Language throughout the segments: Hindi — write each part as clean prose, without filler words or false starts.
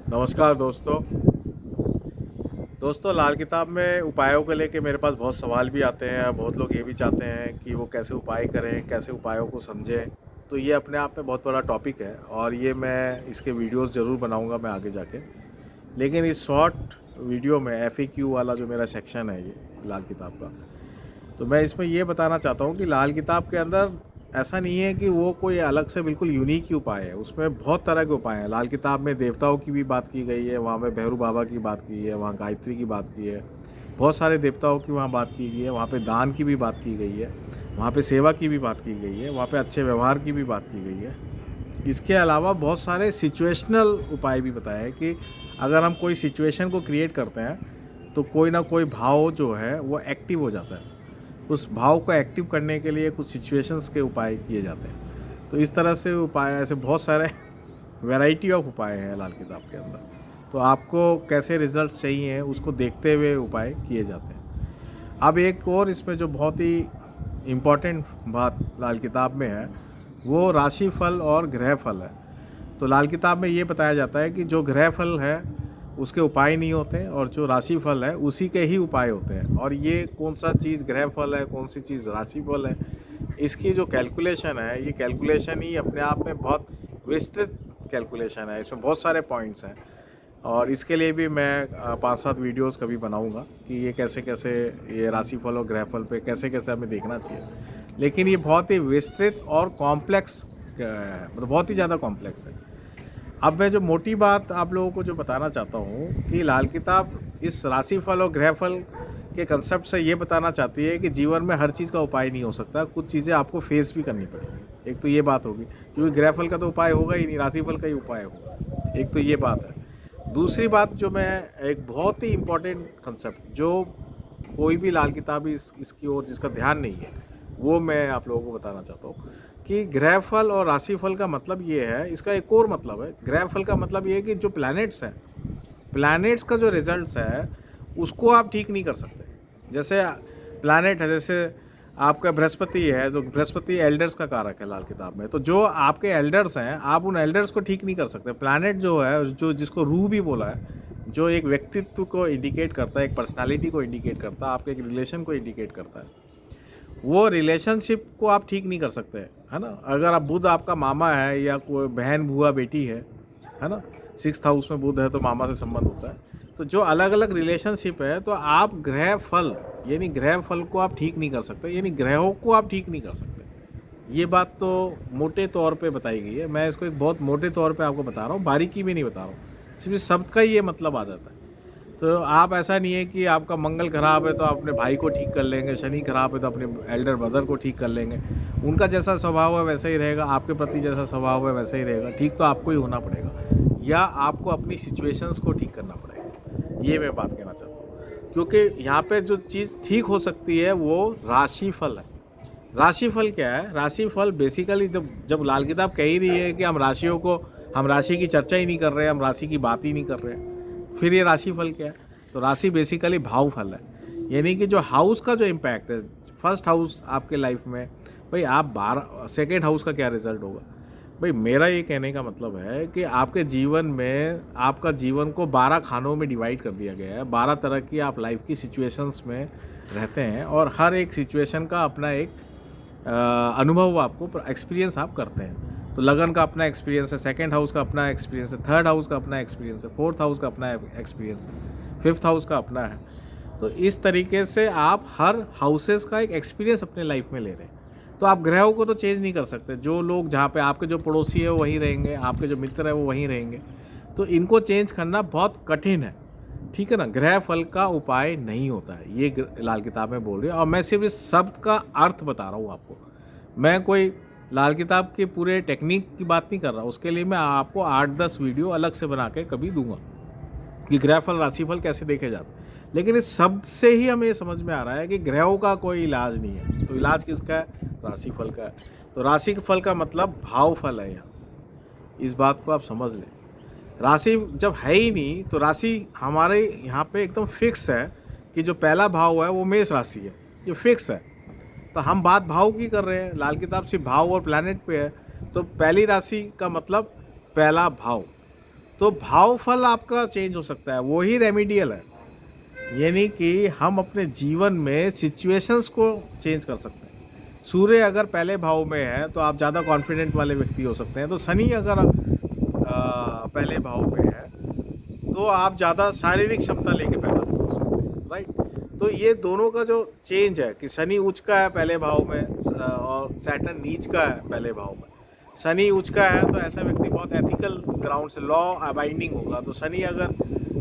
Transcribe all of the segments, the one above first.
नमस्कार दोस्तों लाल किताब में उपायों को लेके मेरे पास बहुत सवाल भी आते हैं। बहुत लोग ये भी चाहते हैं कि वो कैसे उपाय करें, कैसे उपायों को समझें। तो ये अपने आप में बहुत बड़ा टॉपिक है और ये मैं इसके वीडियोस ज़रूर बनाऊंगा मैं आगे जाके। लेकिन इस शॉर्ट वीडियो में एफएक्यू वाला जो मेरा सेक्शन है ये लाल किताब का, तो मैं इसमें ये बताना चाहता हूँ कि लाल किताब के अंदर ऐसा नहीं है कि वो कोई अलग से बिल्कुल यूनिक ही उपाय है। उसमें बहुत तरह के उपाय हैं। लाल किताब में देवताओं की भी बात की गई है, वहाँ पे भैरू बाबा की बात की है, वहाँ गायत्री की बात की है, बहुत सारे देवताओं की वहाँ बात की गई है, वहाँ पे दान की भी बात की गई है, वहाँ पे सेवा की भी बात की गई है, वहाँ पे अच्छे व्यवहार की भी बात की गई है। इसके अलावा बहुत सारे सिचुएशनल उपाय भी बताए हैं कि अगर हम कोई सिचुएशन को क्रिएट करते हैं तो कोई ना कोई भाव जो है वो एक्टिव हो जाता है। उस भाव को एक्टिव करने के लिए कुछ सिचुएशंस के उपाय किए जाते हैं। तो इस तरह से उपाय ऐसे बहुत सारे वैरायटी ऑफ उपाय हैं लाल किताब के अंदर। तो आपको कैसे रिजल्ट चाहिए उसको देखते हुए उपाय किए जाते हैं। अब एक और इसमें जो बहुत ही इम्पॉर्टेंट बात लाल किताब में है वो राशि फल और ग्रह फल है। तो लाल किताब में ये बताया जाता है कि जो ग्रह फल है उसके उपाय नहीं होते और जो राशि फल है उसी के ही उपाय होते हैं। और ये कौन सा चीज़ ग्रह फल है, कौन सी चीज़ राशि फल है, इसकी जो कैलकुलेशन है ये कैलकुलेशन ही अपने आप में बहुत विस्तृत कैलकुलेशन है। इसमें बहुत सारे पॉइंट्स हैं और इसके लिए भी मैं 5-7 वीडियोस कभी बनाऊंगा कि ये कैसे कैसे ये राशि फल और ग्रह फल पे कैसे कैसे हमें देखना चाहिए। लेकिन ये बहुत ही विस्तृत और कॉम्प्लेक्स मतलब बहुत ही ज़्यादा कॉम्प्लेक्स है। अब मैं जो मोटी बात आप लोगों को जो बताना चाहता हूँ कि लाल किताब इस राशिफल और ग्रहफल के कंसेप्ट से ये बताना चाहती है कि जीवन में हर चीज़ का उपाय नहीं हो सकता, कुछ चीज़ें आपको फेस भी करनी पड़ेगी। एक तो ये बात होगी क्योंकि ग्रहफल का तो उपाय होगा ही नहीं, राशिफल का ही उपाय होगा। एक तो ये बात है। दूसरी बात जो मैं एक बहुत ही इम्पोर्टेंट कंसेप्ट जो कोई भी लाल किताब इसकी ओर जिसका ध्यान नहीं है वो मैं आप लोगों को बताना चाहता हूँ कि ग्रहफल और राशिफल का मतलब ये है। इसका एक और मतलब है, ग्रहफल का मतलब ये है कि जो प्लैनेट्स हैं, प्लैनेट्स का जो रिजल्ट्स है उसको आप ठीक नहीं कर सकते। जैसे प्लैनेट है, जैसे आपका बृहस्पति है, जो बृहस्पति एल्डर्स का कारक है लाल किताब में, तो जो आपके एल्डर्स हैं आप उन एल्डर्स को ठीक नहीं कर सकते। प्लैनेट जो है, जो जिसको रूह भी बोला है, जो एक व्यक्तित्व को इंडिकेट करता है, एक पर्सनालिटी को इंडिकेट करता है, आपके एक रिलेशन को इंडिकेट करता है, वो रिलेशनशिप को आप ठीक नहीं कर सकते, है ना। अगर आप बुध आपका मामा है या कोई बहन बुआ बेटी है ना, 6th हाउस में बुध है तो मामा से संबंध होता है। तो जो अलग अलग रिलेशनशिप है तो आप ग्रह फल यानी ग्रह फल को आप ठीक नहीं कर सकते, यानी ग्रहों को आप ठीक नहीं कर सकते। ये बात तो मोटे तौर पे बताई गई है। मैं इसको एक बहुत मोटे तौर पे आपको बता रहा हूँ, बारीकी में नहीं बता रहा हूँ, सिर्फ शब्द का ही ये मतलब आ जाता है। तो आप ऐसा नहीं है कि आपका मंगल खराब है तो अपने भाई को ठीक कर लेंगे, शनि खराब है तो अपने एल्डर ब्रदर को ठीक कर लेंगे। उनका जैसा स्वभाव है वैसा ही रहेगा, आपके प्रति जैसा स्वभाव है वैसा ही रहेगा। ठीक तो आपको ही होना पड़ेगा या आपको अपनी सिचुएशंस को ठीक करना पड़ेगा। ये मैं बात कहना चाहता हूँ क्योंकि यहाँ पे जो चीज़ ठीक हो सकती है वो राशिफल है। राशिफल क्या है? राशिफल बेसिकली जब जब लाल किताब कह ही रही है कि हम राशि की चर्चा ही नहीं कर रहे, हम राशि की बात ही नहीं कर रहे हैं, फिर ये राशिफल क्या है? तो राशि बेसिकली भाव फल है, यानी कि जो हाउस का जो इम्पैक्ट है, फर्स्ट हाउस आपके लाइफ में, भाई आप 12 सेकेंड हाउस का क्या रिजल्ट होगा। भाई मेरा ये कहने का मतलब है कि आपके जीवन में आपका जीवन को 12 खानों में डिवाइड कर दिया गया है। 12 तरह की आप लाइफ की सिचुएशंस में रहते हैं और हर एक सिचुएशन का अपना एक अनुभव आपको एक्सपीरियंस आप करते हैं। तो लगन का अपना एक्सपीरियंस है, सेकंड हाउस का अपना एक्सपीरियंस है, थर्ड हाउस का अपना एक्सपीरियंस है, फोर्थ हाउस का अपना एक्सपीरियंस है, फिफ्थ हाउस का अपना है। तो इस तरीके से आप हर हाउसेस का एक एक्सपीरियंस अपने लाइफ में ले रहे हैं। तो आप ग्रहों को तो चेंज नहीं कर सकते। जो लोग जहाँ पे आपके जो पड़ोसी है वो वहीं रहेंगे, आपके जो मित्र है वो वहीं रहेंगे, तो इनको चेंज करना बहुत कठिन है, ठीक है ना। ग्रह फल का उपाय नहीं होता है, ये लाल किताब में बोल रही है। और मैं सिर्फ इस शब्द का अर्थ बता रहा हूँ आपको। मैं कोई लाल किताब के पूरे टेक्निक की बात नहीं कर रहा, उसके लिए मैं आपको 8-10 वीडियो अलग से बना के कभी दूंगा कि ग्रह फल राशिफल कैसे देखे जाते हैं। लेकिन इस शब्द से ही हमें समझ में आ रहा है कि ग्रहों का कोई इलाज नहीं है। तो इलाज किसका है? राशिफल का है। तो राशि फल का मतलब भाव फल है। यहाँ इस बात को आप समझ लें। राशि जब है ही नहीं तो राशि हमारे यहाँ पे एकदम फिक्स है कि जो पहला भाव है वो मेष राशि है, ये फिक्स है। तो हम बात भाव की कर रहे हैं, लाल किताब सिर्फ भाव और प्लैनेट पे है। तो पहली राशि का मतलब पहला भाव, तो भाव फल आपका चेंज हो सकता है, वो ही रेमेडियल है। यानी कि हम अपने जीवन में सिचुएशंस को चेंज कर सकते हैं। सूर्य अगर पहले भाव में है तो आप ज़्यादा कॉन्फिडेंट वाले व्यक्ति हो सकते हैं, तो शनि अगर पहले भाव में है तो आप ज़्यादा शारीरिक क्षमता लेके पैदा हो सकते हैं, राइट। तो ये दोनों का जो चेंज है कि शनि उच्च का है पहले भाव में और सैटर्न नीच का है पहले भाव में। शनि उच्च का है तो ऐसा व्यक्ति बहुत एथिकल ग्राउंड से लॉ अबाइंडिंग होगा, तो शनि अगर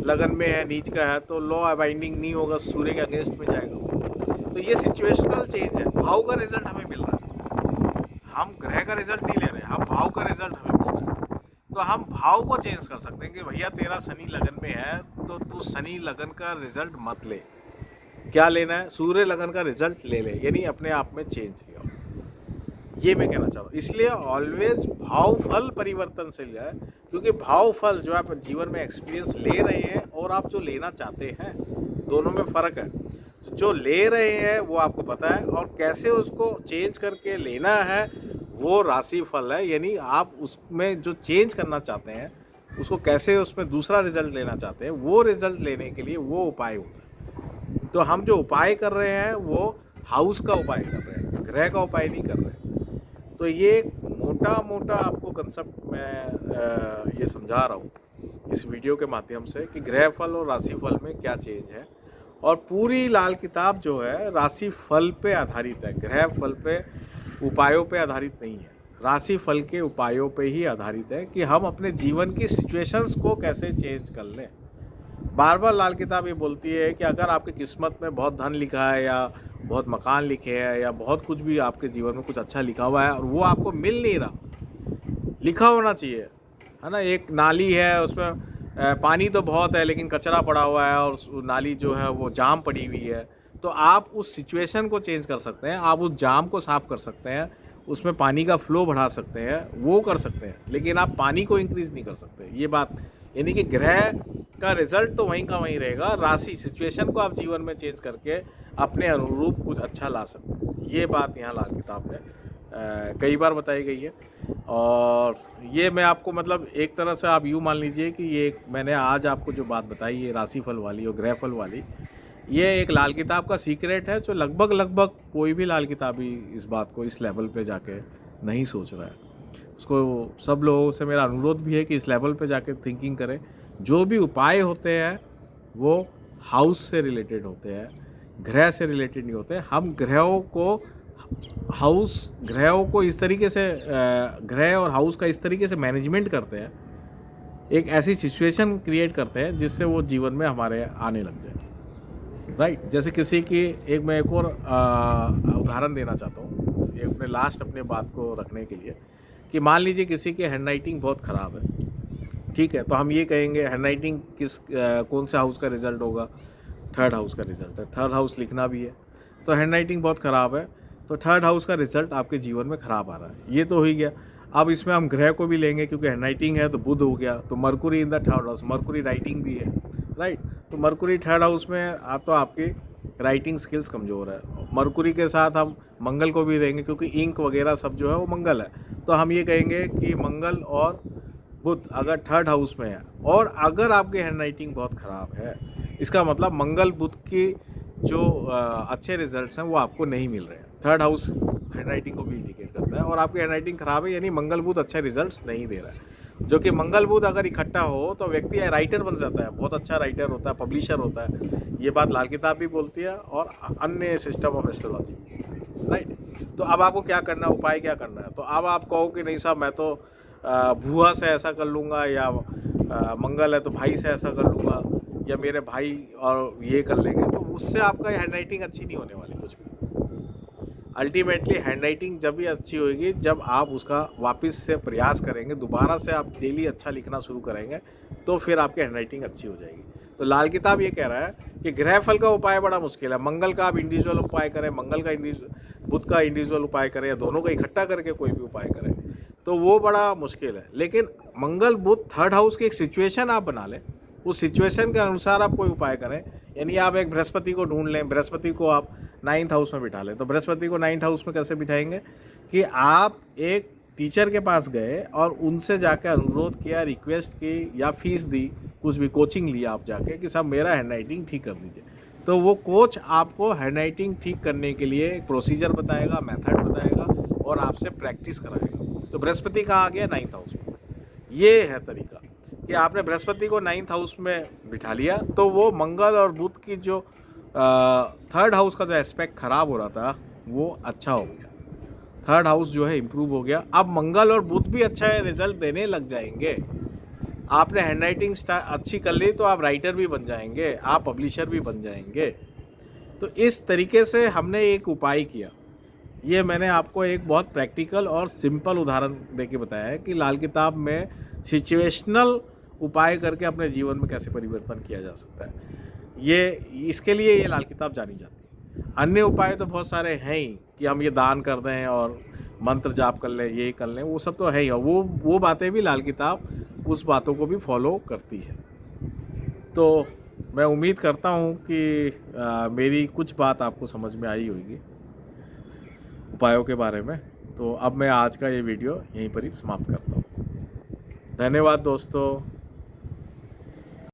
लगन में है नीच का है तो लॉ अबाइंडिंग नहीं होगा, सूर्य के अगेंस्ट में जाएगा। तो ये सिचुएशनल चेंज है, भाव का रिजल्ट हमें मिल रहा है, हम ग्रह का रिजल्ट नहीं ले रहे, हम भाव का रिजल्ट हमें मिल रहा है। तो हम भाव को चेंज कर सकते हैं कि भैया तेरा शनि लगन में है तो तू शनि लगन का रिजल्ट मत ले, क्या लेना है, सूर्य लगन का रिजल्ट ले ले, यानी अपने आप में चेंज लिया। ये मैं कहना चाह रहा हूँ। इसलिए ऑलवेज भाव फल परिवर्तनशील है, क्योंकि भाव फल जो आप जीवन में एक्सपीरियंस ले रहे हैं और आप जो लेना चाहते हैं, दोनों में फ़र्क है। जो ले रहे हैं वो आपको पता है, और कैसे उसको चेंज करके लेना है वो राशि फल है। यानी आप उसमें जो चेंज करना चाहते हैं उसको कैसे उसमें दूसरा रिजल्ट लेना चाहते हैं, वो रिजल्ट लेने के लिए वो उपाय होता है। तो हम जो उपाय कर रहे हैं वो हाउस का उपाय कर रहे हैं, ग्रह का उपाय नहीं कर रहे हैं। तो ये मोटा मोटा आपको कंसेप्ट मैं ये समझा रहा हूँ इस वीडियो के माध्यम से कि ग्रह फल और राशि फल में क्या चेंज है। और पूरी लाल किताब जो है राशि फल पे आधारित है, ग्रह फल पे उपायों पे आधारित नहीं है, राशि फल के उपायों पे ही आधारित है कि हम अपने जीवन की सिचुएशंस को कैसे चेंज कर लें। बार बार लाल किताब ये बोलती है कि अगर आपकी किस्मत में बहुत धन लिखा है या बहुत मकान लिखे हैं या बहुत कुछ भी आपके जीवन में कुछ अच्छा लिखा हुआ है और वो आपको मिल नहीं रहा, लिखा होना चाहिए, है ना। एक नाली है उसमें पानी तो बहुत है लेकिन कचरा पड़ा हुआ है और नाली जो है वो जाम पड़ी हुई है, तो आप उस सिचुएशन को चेंज कर सकते हैं, आप उस जाम को साफ़ कर सकते हैं, उसमें पानी का फ्लो बढ़ा सकते हैं, वो कर सकते हैं, लेकिन आप पानी को इंक्रीज़ नहीं कर सकते। ये बात यानी कि ग्रह का रिजल्ट तो वहीं का वहीं रहेगा, राशि सिचुएशन को आप जीवन में चेंज करके अपने अनुरूप कुछ अच्छा ला सकते हैं। ये बात यहाँ लाल किताब में कई बार बताई गई है। और ये मैं आपको मतलब एक तरह से आप यूँ मान लीजिए कि ये मैंने आज आपको जो बात बताई है राशिफल वाली और ग्रहफल वाली, ये एक लाल किताब का सीक्रेट है जो लगभग कोई भी लाल किताबी इस बात को इस लेवल पे जाके नहीं सोच रहा है। उसको सब लोगों से मेरा अनुरोध भी है कि इस लेवल पे जाके थिंकिंग करें। जो भी उपाय होते हैं वो हाउस से रिलेटेड होते हैं, ग्रह से रिलेटेड नहीं होते। हम ग्रहों को इस तरीके से ग्रह और हाउस का इस तरीके से मैनेजमेंट करते हैं, एक ऐसी सिचुएशन क्रिएट करते हैं जिससे वो जीवन में हमारे आने लग जाए, राइट। जैसे किसी की मैं एक और उदाहरण देना चाहता हूँ ये अपने अपने बात को रखने के लिए, कि मान लीजिए किसी की हैंड राइटिंग बहुत ख़राब है, ठीक है, तो हम ये कहेंगे हैंड राइटिंग कौन से हाउस का रिजल्ट होगा, थर्ड हाउस का रिजल्ट है, थर्ड हाउस लिखना भी है, तो हैंड राइटिंग बहुत ख़राब है तो थर्ड हाउस का रिजल्ट आपके जीवन में ख़राब आ रहा है। ये तो हो ही गया। अब इसमें हम ग्रह को भी लेंगे क्योंकि हैंड राइटिंग है तो बुध हो गया, तो Mercury in the third house, Mercury writing भी है, राइट। तो मरकुरी थर्ड हाउस में तो आपकी राइटिंग स्किल्स कमज़ोर है। मरकुरी के साथ हम मंगल को भी लेंगे क्योंकि इंक वगैरह सब जो है वो मंगल है, तो हम ये कहेंगे कि मंगल और बुध अगर थर्ड हाउस में है और अगर आपकी हैंड राइटिंग बहुत ख़राब है, इसका मतलब मंगल बुध की जो अच्छे रिजल्ट्स हैं वो आपको नहीं मिल रहे हैं। थर्ड हाउस हैंड राइटिंग को भी इंडिकेट करता है और आपकी हैंड राइटिंग ख़राब है यानी मंगल बुध अच्छे रिजल्ट्स नहीं दे रहा है। जो कि मंगल बुध अगर इकट्ठा हो तो व्यक्ति राइटर बन जाता है, बहुत अच्छा राइटर होता है, पब्लिशर होता है। ये बात लाल किताब भी बोलती है और अन्य सिस्टम ऑफ एस्ट्रोलॉजी, राइट। तो अब आपको क्या करना है, उपाय क्या करना है, तो अब आप कहो कि नहीं साहब मैं तो भूआ से ऐसा कर लूँगा या मंगल है तो भाई से ऐसा कर लूँगा या मेरे भाई और ये कर लेंगे, तो उससे आपका हैंड राइटिंग अच्छी नहीं होने वाली कुछ भी। अल्टीमेटली हैंड राइटिंग जब भी अच्छी होगी जब आप उसका वापस से प्रयास करेंगे, दोबारा से आप डेली अच्छा लिखना शुरू करेंगे तो फिर आपकी हैंड राइटिंग अच्छी हो जाएगी। तो लाल किताब ये कह रहा है कि ग्रह फल का उपाय बड़ा मुश्किल है। मंगल का आप इंडिविजुअल उपाय करें, मंगल का बुध का इंडिविजुअल उपाय करें या दोनों का इकट्ठा करके कोई भी उपाय करें तो वो बड़ा मुश्किल है। लेकिन मंगल बुध थर्ड हाउस की एक सिचुएशन आप बना लें, उस सिचुएशन के अनुसार आप कोई उपाय करें। यानी आप एक बृहस्पति को ढूंढ लें, बृहस्पति को आप 9th हाउस में बिठा लें। तो बृहस्पति को 9th हाउस में कैसे बिठाएंगे कि आप एक टीचर के पास गए और उनसे जाकर अनुरोध किया, रिक्वेस्ट की या फीस दी, कुछ भी कोचिंग लिया आप जाके कि साहब मेरा हैंडराइटिंग ठीक कर दीजिए, तो वो कोच आपको हैंडराइटिंग ठीक करने के लिए एक प्रोसीजर बताएगा, मेथड बताएगा और आपसे प्रैक्टिस कराएगा। तो बृहस्पति कहाँ आ गया? 9th हाउस में। ये है तरीका कि आपने बृहस्पति को 9th हाउस में बिठा लिया तो वो मंगल और बुध की जो 3rd हाउस का जो एस्पेक्ट खराब हो रहा था वो अच्छा हो गया। 3rd हाउस जो है इम्प्रूव हो गया। अब मंगल और बुध भी अच्छा रिजल्ट देने लग जाएंगे। आपने हैंडराइटिंग अच्छी कर ली तो आप राइटर भी बन जाएंगे, आप पब्लिशर भी बन जाएंगे। तो इस तरीके से हमने एक उपाय किया। ये मैंने आपको एक बहुत प्रैक्टिकल और सिंपल उदाहरण देके बताया है कि लाल किताब में सिचुएशनल उपाय करके अपने जीवन में कैसे परिवर्तन किया जा सकता है। ये इसके लिए ये लाल किताब जानी जाती है। अन्य उपाय तो बहुत सारे हैं ही कि हम ये दान कर दें और मंत्र जाप कर लें, ये कर लें, वो सब तो है ही। और वो बातें भी लाल किताब उस बातों को भी फॉलो करती है। तो मैं उम्मीद करता हूँ कि मेरी कुछ बात आपको समझ में आई होगी उपायों के बारे में। तो अब मैं आज का ये वीडियो यहीं पर ही समाप्त करता हूँ। धन्यवाद दोस्तों।